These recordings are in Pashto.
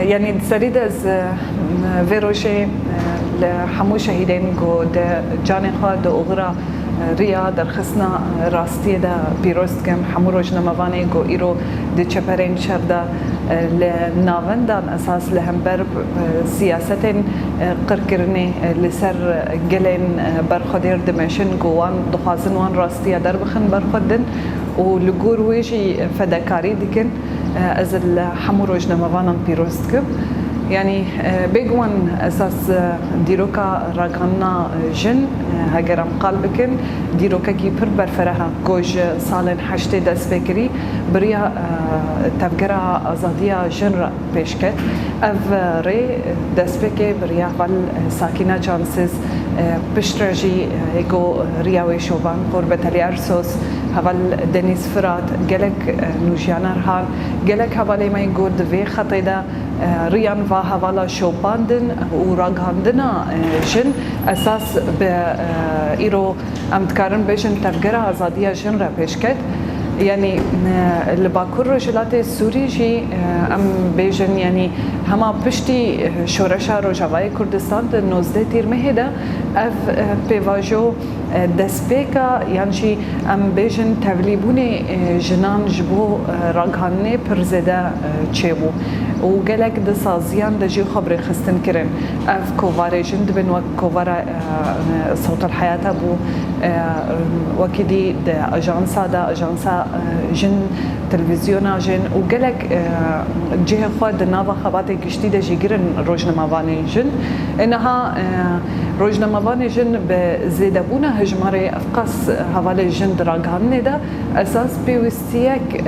يعني سريد از فيروشي لحمو شهيدين قد جاني خاد أغرى ريا در خصنا راستي دا بيروست كم حمو روجنا مباني قو إيرو دي چپرين شردا لناوندان أساس لهمبر سياستين قركرني لسر قلين برخدير دمشن قوان دخازن وان راستي در بخن برخدن ولقور ويجي فداكاري ديكن از الحمو روجنا مبانان بيروست كم يعني بيجوان أساس ديروكا راغانا جن هجرم قلبكن ديروكا كي برفرها كوج سالن حشتي دست بكري بريا تفجرا أزادية جن بيشكت أف ري دست بكي بريا فال ساكنة جانسز بشترجي إيجو رياوي شوبان قربة اليارسوس هفال دنيس فرات جلك نوجيانا رهان جلك هفالي ما يقول دفي خطيدا ريان و هوالا شوباندن و راغاندنا جن اساس به ایرو امتکارن بجن تفجر آزادی جن را پیشکت يعني الباكور رجلات سوري جي ام بيجن يعني هما بشتي شورشا روجاواي كردستان نوزده تير مهدا اف بيواجو دسبيكا يعني ام بيجن تغليبوني جنان جبو راغاني پرزده چيبو و گلک د سازیان د جی خبر خستن کرن اف کووار جن دبن و کووار صوت الحياه ابو وكدي د اجانسا جن تلفزيونا جن و گلک جه خود ناوا خبات گشتي د جيگرن روزنامه‌وان جن انها روزنامه‌وان جن به زیدبونه هجماره افقاس حواله جن دراگان ده اساس پیوستیک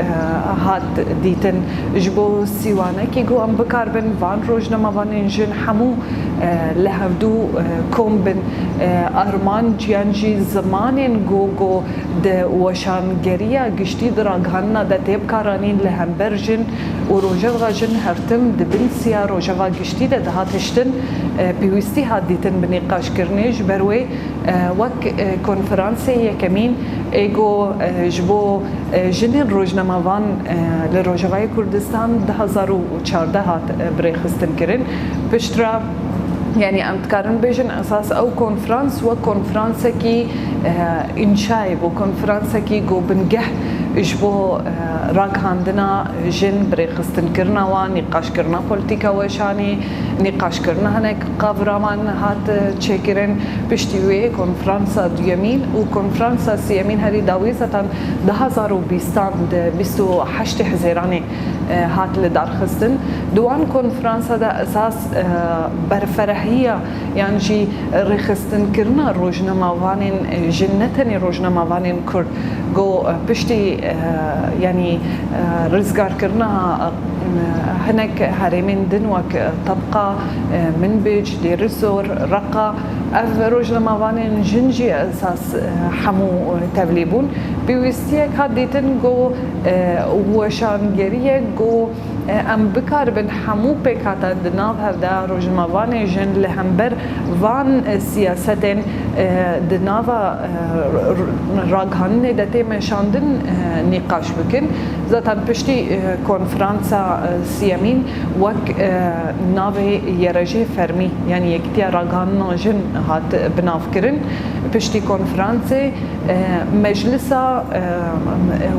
هات دیتن جبو سیوانه کی گو ام بکاربن وان روزنامه‌وان جن همو لهودو کوم بن ارمان جیانجی زمانن گو د وشانگریا گشتي دراگان ده تیب کارانین لهمبرجن و روجوا جن هرتم د بنسیا روجوا گشتي ده هاتشتن پیوستی هات دیتن بنقاش کرنیج بروی وک کنفرانسی یکمین ایگو جبو جنین روزنامه‌وان لروجوای کردستان 2014 هات برخستن کرن پشترا يعني أمتكارن بيجن أساس أو كونفرانس وكونفرانس كي إنشاء وكونفرانس كي جو بنجح إجبو راك عندنا جن بريخستن كرنا ونقاش كرنا بوليتيكا وشاني نقاش كرنا هناك قابرامان هات تشيكرن بشتوي كونفرانس ديمين وكونفرانس سيمين هري داويزة 2028 حزيراني هات لدار خستن دوان كونفرانس هذا أساس برفرهية يعني جي رخستن كرنا روزنامه‌وان جنتني روزنامه‌وان كرد جو بشتي يعني رزقار كرنا هناك هرمين دنوك طبقة من بيج دير الزور رقة اف روزنامه‌وان جنجي اساس حمو تبليبون بيوستيك هاديتن جو وشانگريه جو ام بکار بن حمو پیکاتا دناو هفدا روزنامه‌وان جن لهمبر وان سیاستن دناو راگهان دته مشاندن نقاش بکن ذاتا پشتی کنفرانسا سیمین وک ناوی یرجه فرمی يعني یکتیا راگهان جن هات بناف کرن پشتی کنفرانسه مجلسا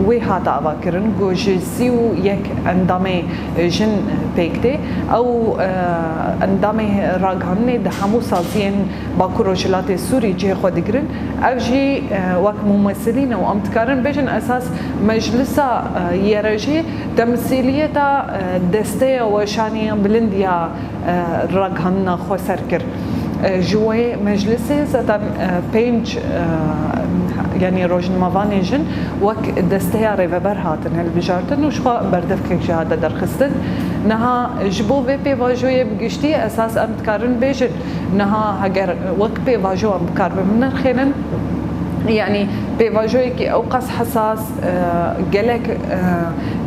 وی هات آوا کرن گو جسیو یک اندامه جن بيكتي او اندامه راگهانه ده همو سازين باكو روجلات سوري جي خود گرن او جي وك ممثلين و امتكارن بيجن اساس مجلسا يرجي تمثيليتا دسته وشاني بلنديا راگهانه خو سركر جوي مجلسي زتن بينج يعني روزنامه‌وان جن وك دستيا ريفبر هاتن هل بجارتن وشخوا بردف كيك جهاده درخستن نها جبو في بي واجوي بگشتي اساس امتكارن بيجن نها هجر وك بي واجو امتكار بمن خينن يعني بيواجهك أوقات حساس جلك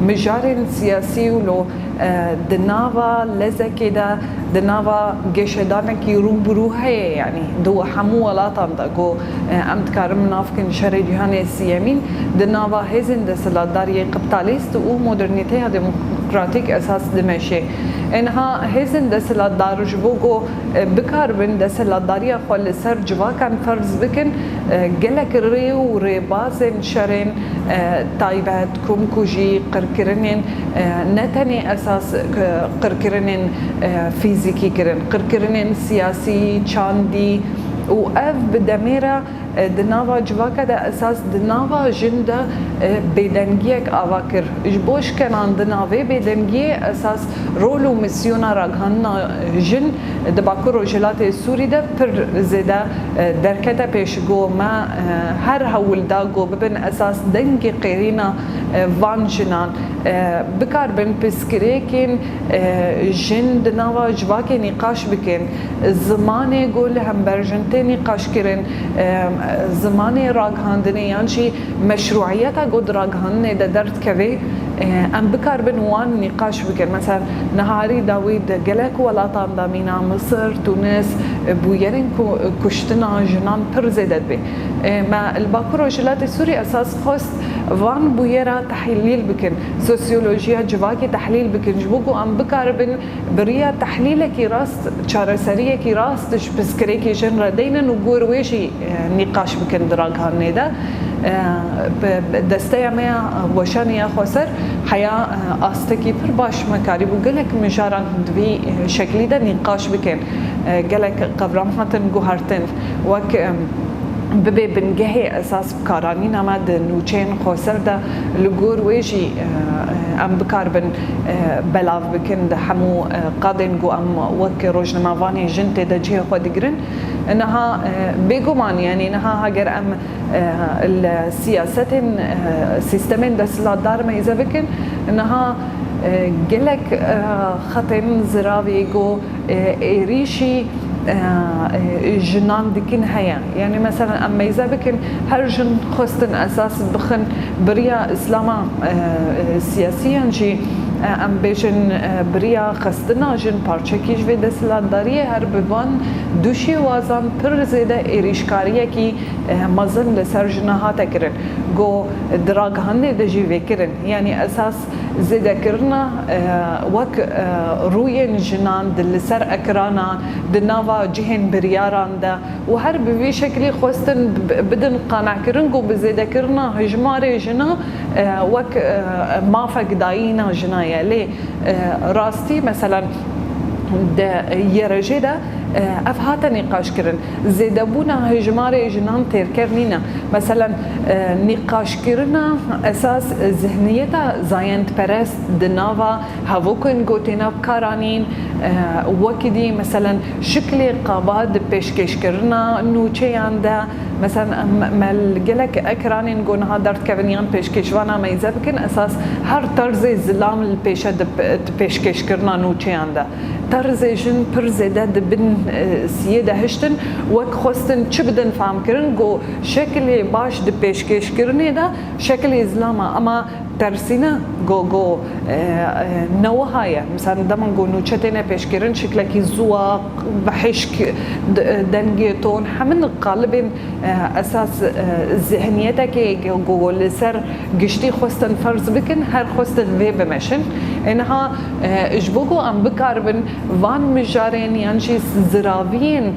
مجال سياسي ولو دناوا لزكيدا دناوا جشدانك يروبروها يعني دو حمو ولا تندقو أمتكارم نافكن شر جهان السيامين دناوا هزن دسلاداري قبطاليست و مودرنيتي ديمقراطيك أساس دمشي إنها هزن دسلا دارج بوجو بكار بن دسلا داريا خل سر جوا كان فرز بكن جلك ريو ربازن شرين تايبات كومكوجي قركرنين نتني أساس قركرنين فيزيكي كرن قركرنين سياسي چاندي وأف بدميرة دناوا جواكا دا أساس دناوا جندا بيدنگيك آواكر جبوش كان دناوي بيدنگي أساس رولو مسيونا راغهانا جن دباكو روجلات سوري دا پر زيدا دركتا بيشگو ما هر هول دا گو ببن أساس دنگي قيرينا وان جنان بكار بن بسكريكين جن دناوا جواكي نقاش بكين زماني قول هم برجنتي نقاش كرن زماني راغهاندني يعني مشروعيتها قد راغهاندني دا درد كوي ام بكار بن وان نقاش بكر مثلا نهاري داويد قالك ولا طاندامينا مصر تونس بويرين كشتنا جنان پر زيدت بي ما الباكورو جلات السوري اساس خاص وان بويرا تحليل بكن سوسيولوجيا جواكي تحليل بكن جبوكو ام بكار بن بريا تحليلك راست چارەسەریەکی راستش بسكريكي جن ردينا نقول ويشي نقاش بكن دراغ هنيدا دستيا ما وشانيا خسر حياة أستكي بر باش مكاري بقولك مجاران دوي شكلي ده نقاش بكن قالك قبرام هاتن جوهرتن وك ببي بنجهي أساس بكاراني نمد نوچين خسر ده لجور ويجي ام بكار بن بلاف بكن ده حمو قادن جو ام وك روجنا مافاني جنت ده جهه خدجرن انها بيجومان يعني انها هاجر ام السياسات سيستمين ده سلادار ما اذا بكن انها قلك خطن زراوي جو ريشي جنان دكين هيا يعني مثلا اما اذا بكن هر جن خستن اساس بخن بريا اسلاما سياسيا جي ام بيجن بريا خستنا جن پارچکیش و دسلاتداری هر بوان دوشی وازان پر زیده ایریشکاریه کی مزن لسر جنها تکرن گو دراغ هنده دجی وکرن يعني اساس زیده کرنا وک روین جنان دل سر اکرانا دناوا جهن برياران ده وهر بوي شكلي خوستن بدن قانع كرن گو بزيده کرنا هجمار جنا وك ما فقداينا جنايا ليه راستي مثلا ده يرجي ده افهات نقاش كرن زيدبونا هجمار جنان تيركرنينا مثلا نقاش كرنا اساس ذهنيتها زاينت برست دنافا هاوكن جوتينا بكارانين وكدي مثلا شكل قاباد بيشكش كرنا نوچي عنده مثلا مالجلك اكرانين جون هادرت كفنيان بيشكش وانا ما يزبكن اساس هر طرز الزلام البيشد بيشكش كرنا نوچي عنده طرز جن پر زيده دبن سيده هشتن وك خستن چه بدن فهم کرن گو شکل باش د پیشکش کرنه دا شکل اسلاما اما ترسينا جو نوهايا مثلا دمان جو نوچتنا پیشکرن شکلکی زوا بحشك دنگي تون حمن قالبين اساس ذهنيتك جو لسر گشتي خستن فرض بكن هر خستن في بمشن انها اجبوكو ام بكاربن وان مجارين يعني زراوين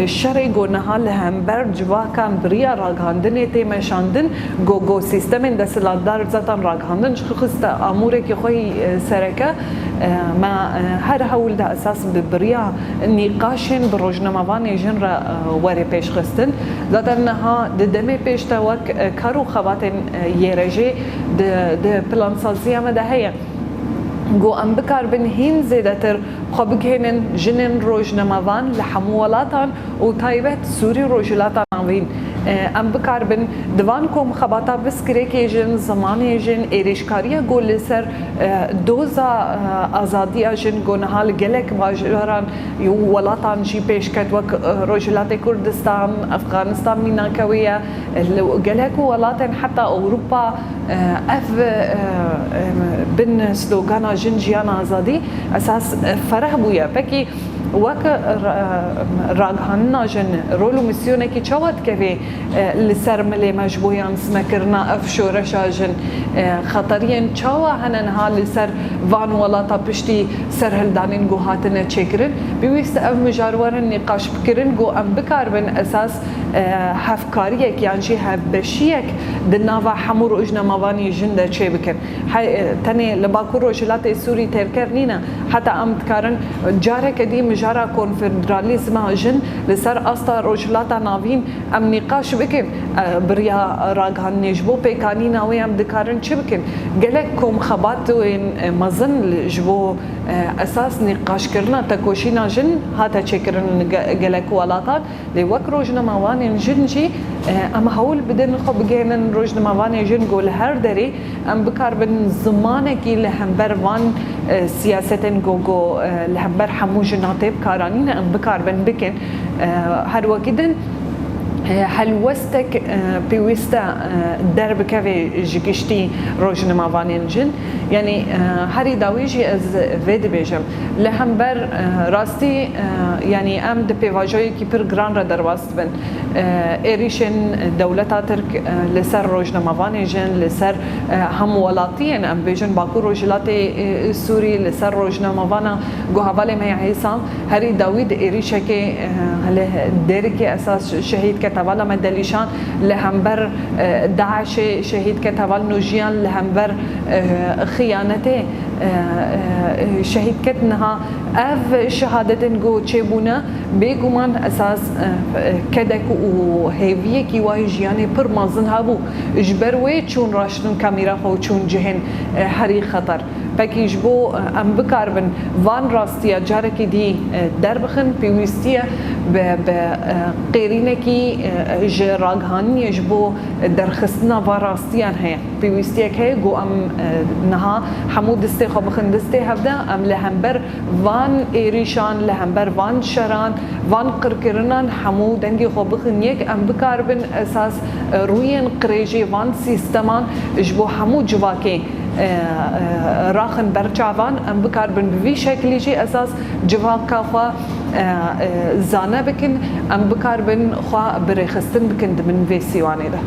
شري جو نهال همبر جوا كان بريا راغاندن تي مشاندن جو سيستم دسلادار زاتان راغاندن خست امورك خوي سركه ما هر هول ده اساس بريا نقاشن بروجنامه جنرا وري پیش خستن زاتنها دمه پیش تا وک کارو خواتن يرجي د پلان سازی ما ده هي جو ام بكار بن هين زيدتر خبكهن جنن روجناموان لحمولاتان وتايبت سوري روجلاتان وين ام بكار بن دوانكم خباتا بسكريكي جن زماني جن ايريشكاريا گول سر دوزا ازادي جن گونهال گلك باجران يو ولاتان جي بيشكت وك روجلات كردستان افغانستان ميناكويه گلك ولاتن حتى اوروبا اف بن سلوغانا جن جيانا ازادي اساس فرح بويا بكي وك راجهنا جن رولو مسيونة كي شوات كفي لسر ملي مجبويان سمكرنا أفشو رشاجن خطرين شوا هننها لسر وان ولا تبشتي سر هلدانين جو هاتنا تشكرن بيوست أف مجارورن نقاش بكرن جو أم بكار بن أساس هفكاريك يعني شي هبشيك دناوا حمور اجنا مواني جنده چه بکن تنه لباکو روجلات سوری ترکرنینا حتی ام تکارن جاره کدی مجاره کنفدرالیسم جن لسر استا روجلات ناوین ام نقاش بکن بریا راگان نجبو پیکانی ناوی ام دکارن چه بکن گلک کم خبات و مزن جبو اساس نقاش کرنا تکوشینا جن هاتا چه کرن گلک ولاتان لوک روجنا مواني جن جي ام هول بدن خب جينن روجنا مواني جن قول هر دري ام بكار بن زمانك لهمبر وان سياستن جو لهمبر حمو جناتب كارانين ام بكار بن بكن هر وكدن هلوستك بيوستا درب كافي جيكشتي روجنا مافانين جن يعني هاري داويجي از فيد بيجم لهمبر راستي يعني ام د بيواجوي كي بير جران را درواست بن ايريشن دولتا ترك لسر روجنا مافانين جن لسر هم ولاتين ام بيجن باكو روجلاتي سوري لسر روجنا مافانا جو حواله ما عيسى هاري داوود ايريشكي هله ديركي اساس شهيد كتابالا مدليشان لهمبر داعش شهيد كتابال نوجيان لهمبر خيانته شهيد كتنها اف شهادتن جو تشيبونا بيغمان اساس كدك وهيفيه كي واي جياني پر مازن هابو اجبروي چون راشنون كاميرا خو چون جهن هري خطر پاکیج بو ام بکاربن وان راستیا جارکی دی دربخن پیوستیا به قیرینه کی جراغانی جبو درخستنا و راستیان هی پیوستیا که گو ام نها حمود دسته خو بخن دسته هفده ام لهمبر وان ایریشان لهمبر وان شران وان قرکرنان حمود دنگی خو بخن یک ام بکاربن اساس روین قریجی وان سیستمان جبو حمود جواکی راخن برچاوان ام بکار بن بوی شکلی جی اساس جواکا خوا زانه بکن ام بکار بن خوا برخستن بکن من وی سیوانه ده